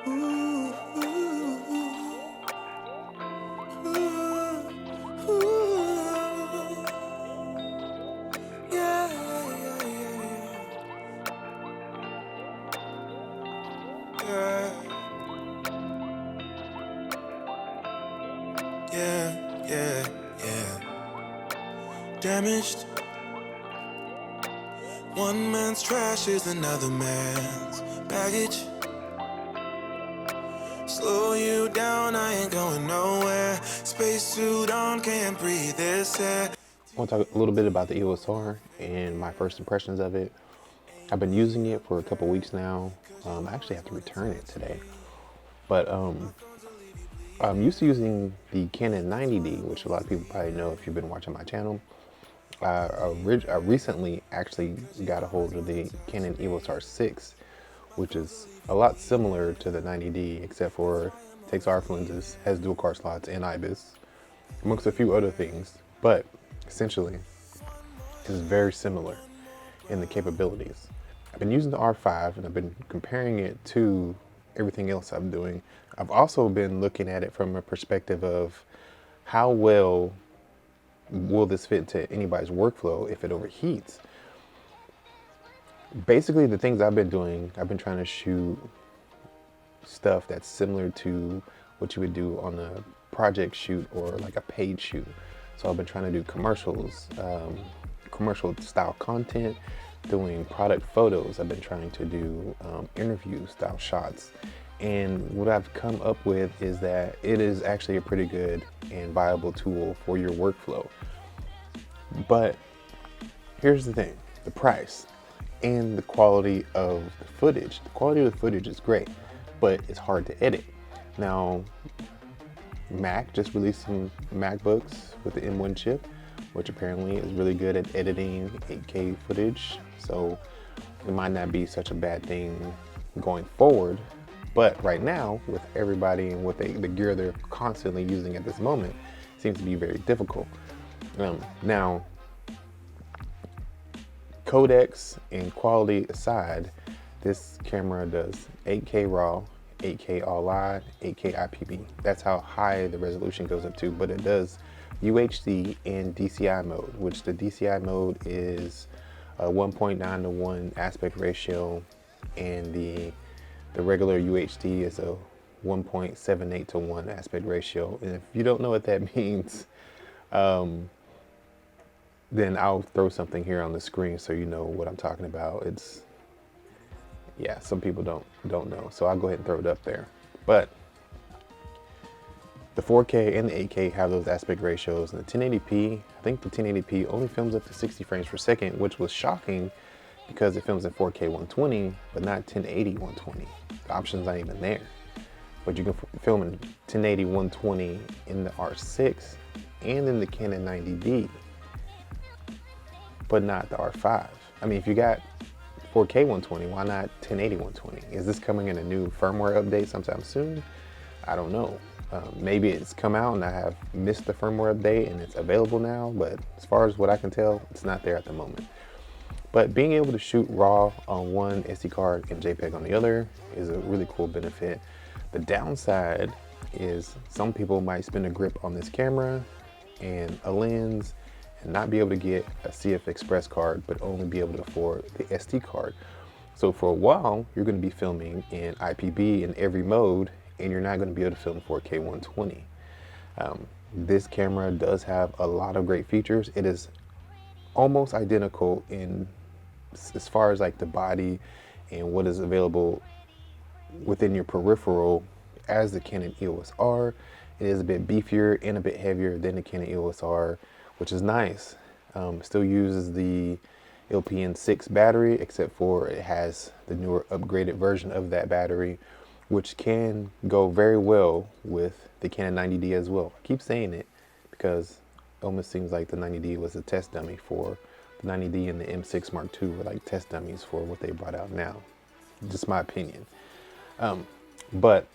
Ooh, ooh, ooh. Yeah, yeah, yeah, yeah, yeah, yeah, yeah. Damaged. One man's trash is another man's baggage. Slow you down, I ain't going nowhere. Spacesuit on, can't breathe this air. I want to talk a little bit about the EOS R and my first impressions of it. I've been using it for a couple weeks now. I actually have to return it today. But I'm used to using the Canon 90D, which a lot of people probably know if you've been watching my channel. I recently actually got a hold of the Canon EOS R6, which is a lot similar to the 90D, except for it takes RF lenses, has dual card slots and IBIS, amongst a few other things. But essentially, is very similar in the capabilities. I've been using the R5 and I've been comparing it to everything else I'm doing. I've also been looking at it from a perspective of how well will this fit into anybody's workflow if it overheats. Basically, the things I've been doing, I've been trying to shoot stuff that's similar to what you would do on a project shoot or like a paid shoot. So I've been trying to do commercials, commercial style content, doing product photos. I've been trying to do interview style shots. And what I've come up with is that it is actually a pretty good and viable tool for your workflow. But here's the thing, the price and the quality of the footage. The quality of the footage is great, but it's hard to edit. Now, Mac just released some MacBooks with the M1 chip, which apparently is really good at editing 8K footage. So it might not be such a bad thing going forward. But right now, with everybody and with the gear they're constantly using at this moment, it seems to be very difficult. Now, codecs and quality aside, this camera does 8K RAW, 8K all-wide, 8K IPB. That's how high the resolution goes up to, but it does UHD and DCI mode, which the DCI mode is a 1.9 to 1 aspect ratio, and the regular UHD is a 1.78 to 1 aspect ratio. And if you don't know what that means, then I'll throw something here on the screen so you know what I'm talking about. It's, yeah, some people don't know, so I'll go ahead and throw it up there. But the 4K and the 8K have those aspect ratios, and the 1080p, I think the 1080p only films up to 60 frames per second, which was shocking because it films in 4K 120, but not 1080 120. The option's not even there. But you can film in 1080 120 in the R6 and in the Canon 90D, but not the R5. I mean, if you got 4K 120, why not 1080 120? Is this coming in a new firmware update sometime soon? I don't know. Maybe it's come out and I have missed the firmware update and it's available now, but as far as what I can tell, it's not there at the moment. But being able to shoot RAW on one SD card and JPEG on the other is a really cool benefit. The downside is some people might spend a grip on this camera and a lens and not be able to get a CF Express card, but only be able to afford the SD card. So for a while, you're going to be filming in IPB in every mode, and you're not going to be able to film 4K 120. This camera does have a lot of great features. It is almost identical in as far as like the body and what is available within your peripheral as the Canon EOS R. It is a bit beefier and a bit heavier than the Canon EOS R, which is nice. Still uses the LPN6 battery, except for it has the newer upgraded version of that battery, which can go very well with the Canon 90D as well. I keep saying it because it almost seems like the 90D was a test dummy for the 90D, and the M6 Mark II were like test dummies for what they brought out now. Just my opinion. But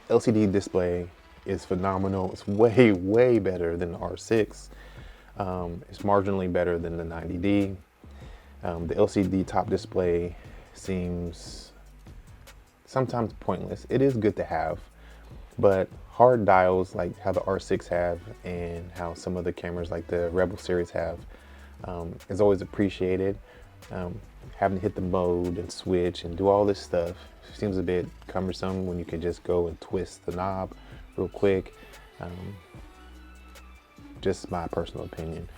LCD display is phenomenal. It's way, way better than the R6. It's marginally better than the 90D. The LCD top display seems sometimes pointless. It is good to have, but hard dials like how the R6 have and how some of the cameras like the Rebel series have is always appreciated. Having to hit the mode and switch and do all this stuff seems a bit cumbersome when you can just go and twist the knob real quick. Just my personal opinion.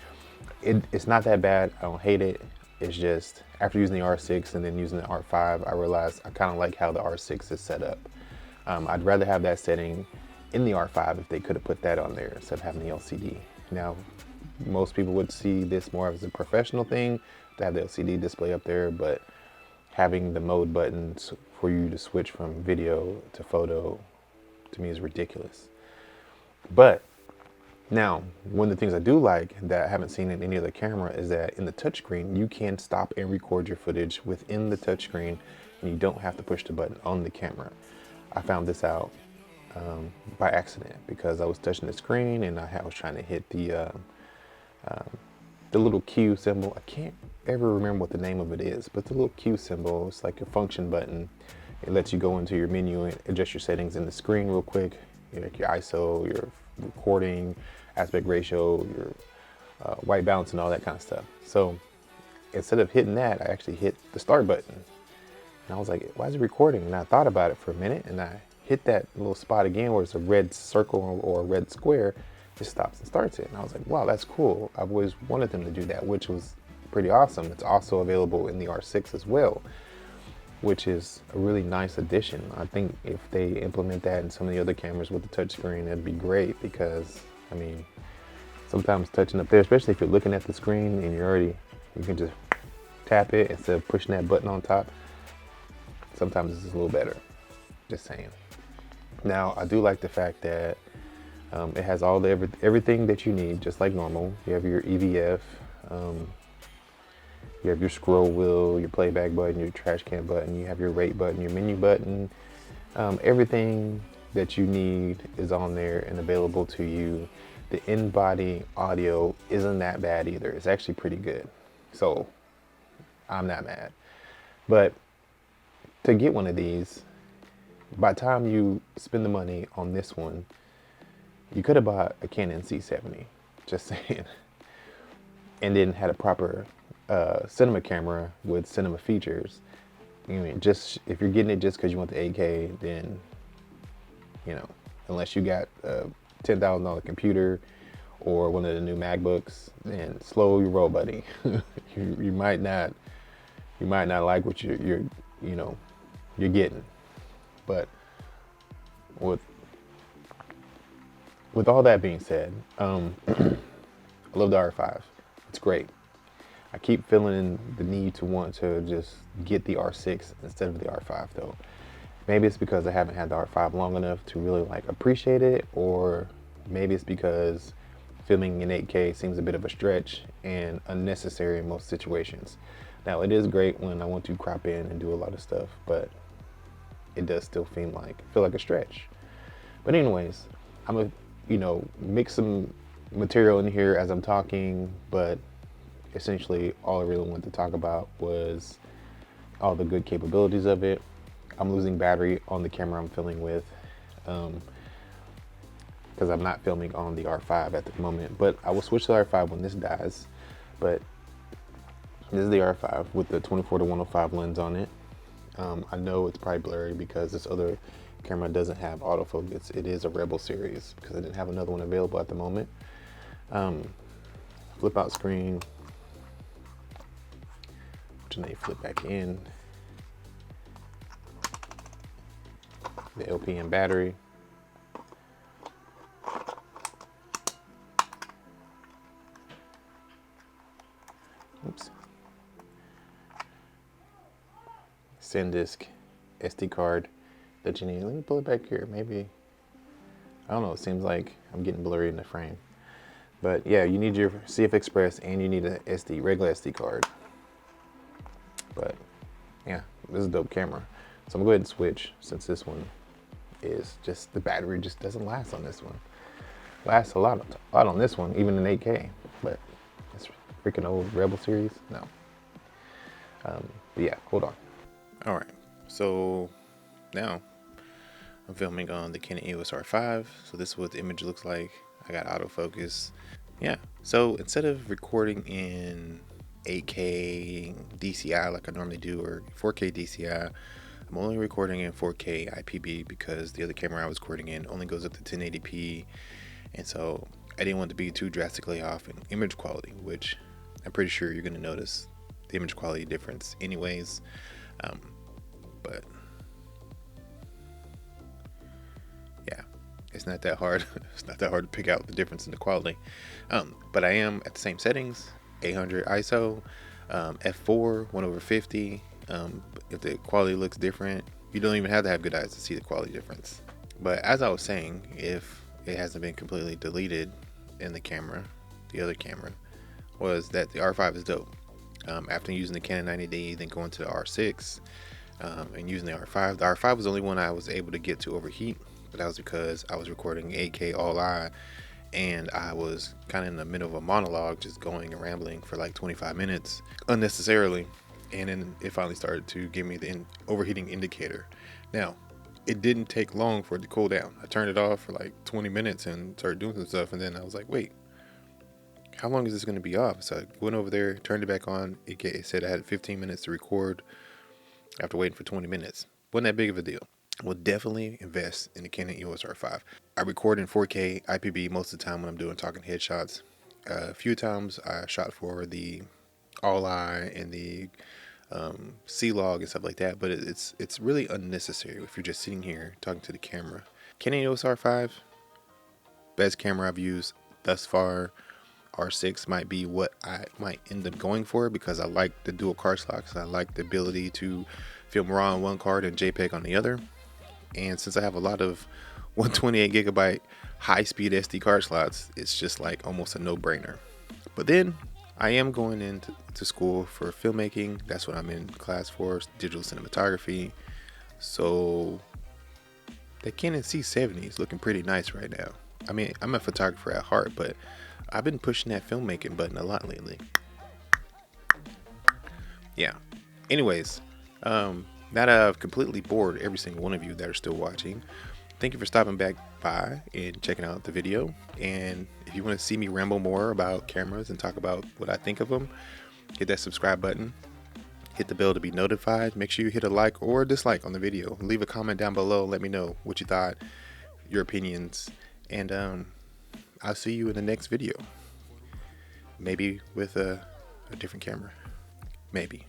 It's not that bad. I don't hate it. It's just after using the R6 and then using the R5, I realized I kind of like how the R6 is set up. I'd rather have that setting in the R5 if they could have put that on there instead of having the LCD. Now, most people would see this more as a professional thing to have the LCD display up there, but having the mode buttons for you to switch from video to photo to me is ridiculous. But now, one of the things I do like that I haven't seen in any other camera is that in the touchscreen, you can stop and record your footage within the touchscreen and you don't have to push the button on the camera. I found this out by accident because I was touching the screen and I was trying to hit the little Q symbol. I can't ever remember what the name of it is, but the little Q symbol, it's like a function button. It lets you go into your menu and adjust your settings in the screen real quick, like your ISO, your recording, aspect ratio, your white balance and all that kind of stuff. So instead of hitting that, I actually hit the start button. And I was like, why is it recording? And I thought about it for a minute and I hit that little spot again where it's a red circle or a red square. It stops and starts it. And I was like, wow, that's cool. I've always wanted them to do that, which was pretty awesome. It's also available in the R6 as well, which is a really nice addition. I think if they implement that in some of the other cameras with the touchscreen, it'd be great because, I mean, sometimes touching up there, especially if you're looking at the screen and you can just tap it instead of pushing that button on top. Sometimes this is a little better, just saying. Now, I do like the fact that it has all everything that you need, just like normal. You have your EVF, you have your scroll wheel, your playback button, your trash can button, you have your rate button, your menu button. Everything that you need is on there and available to you. The in-body audio isn't that bad either. It's actually pretty good. So I'm not mad. But to get one of these, by the time you spend the money on this one, you could have bought a Canon C70, just saying, and then had a proper cinema camera with cinema features. I mean, just if you're getting it just because you want the 8K, then, you know, unless you got a $10,000 computer or one of the new MacBooks, then slow your roll, buddy. you might not like what you're getting. But with all that being said, I love the R5. It's great. I keep feeling the need to want to just get the R6 instead of the R5 though. Maybe it's because I haven't had the R5 long enough to really like appreciate it, or maybe it's because filming in 8K seems a bit of a stretch and unnecessary in most situations. Now it is great when I want to crop in and do a lot of stuff, but it does still feel like a stretch. But anyways, I'm gonna, mix some material in here as I'm talking, but essentially all I really wanted to talk about was all the good capabilities of it. I'm losing battery on the camera I'm filming with because I'm not filming on the R5 at the moment, but I will switch to the R5 when this dies. But this is the R5 with the 24-105 lens on it. I know it's probably blurry because this other camera doesn't have autofocus. It is a Rebel series because I didn't have another one available at the moment. Flip out screen, which then you flip back in. The LPM battery. Oops. SanDisk SD card that you need. Let me pull it back here. Maybe, I don't know, it seems like I'm getting blurry in the frame. But yeah, you need your CF Express and you need a regular SD card. But yeah, this is a dope camera. So I'm gonna go ahead and switch since this one is just, the battery just doesn't last on this one. Lasts a lot on this one, even in 8K, but it's freaking old Rebel series, no. But yeah, hold on. All right, so now. I'm filming on the Canon EOS R5, so this is what the image looks like. I got autofocus. Yeah, so instead of recording in 8K DCI like I normally do, or 4K DCI, I'm only recording in 4K IPB because the other camera I was recording in only goes up to 1080p, and so I didn't want to be too drastically off in image quality, which I'm pretty sure you're going to notice the image quality difference anyways. But yeah, it's not that hard. It's not that hard to pick out the difference in the quality. But I am at the same settings, 800 ISO, f4 1/50. If the quality looks different, you don't even have to have good eyes to see the quality difference. But as I was saying, if it hasn't been completely deleted in the camera, the other camera, was that the R5 is dope. After using the Canon 90D, then going to the R6, and using the R5 was the only one I was able to get to overheat, but that was because I was recording 8K all-I, and I was kind of in the middle of a monologue, just going and rambling for like 25 minutes unnecessarily, and then it finally started to give me the overheating indicator. Now, it didn't take long for it to cool down. I turned it off for like 20 minutes and started doing some stuff, and then I was like, wait, how long is this going to be off? So I went over there, turned it back on. It said I had 15 minutes to record after waiting for 20 minutes. Wasn't that big of a deal. Will definitely invest in the Canon EOS R5. I record in 4K IPB most of the time when I'm doing talking headshots. A few times I shot for the all-I and the C-log and stuff like that, but it's really unnecessary if you're just sitting here talking to the camera. Canon EOS R5, best camera I've used thus far. R6 might be what I might end up going for because I like the dual card slots. I like the ability to film RAW on one card and JPEG on the other. And since I have a lot of 128 gigabyte high-speed SD card slots, it's just like almost a no-brainer. But then I am going into school for filmmaking. That's what I'm in class for, digital cinematography. So the Canon C70 is looking pretty nice right now. I mean, I'm a photographer at heart, but I've been pushing that filmmaking button a lot lately. Yeah. Anyways, now that I've completely bored every single one of you that are still watching, thank you for stopping back by and checking out the video. And if you want to see me ramble more about cameras and talk about what I think of them, hit that subscribe button. Hit the bell to be notified. Make sure you hit a like or a dislike on the video. Leave a comment down below. Let me know what you thought, your opinions, and I'll see you in the next video. Maybe with a different camera. Maybe.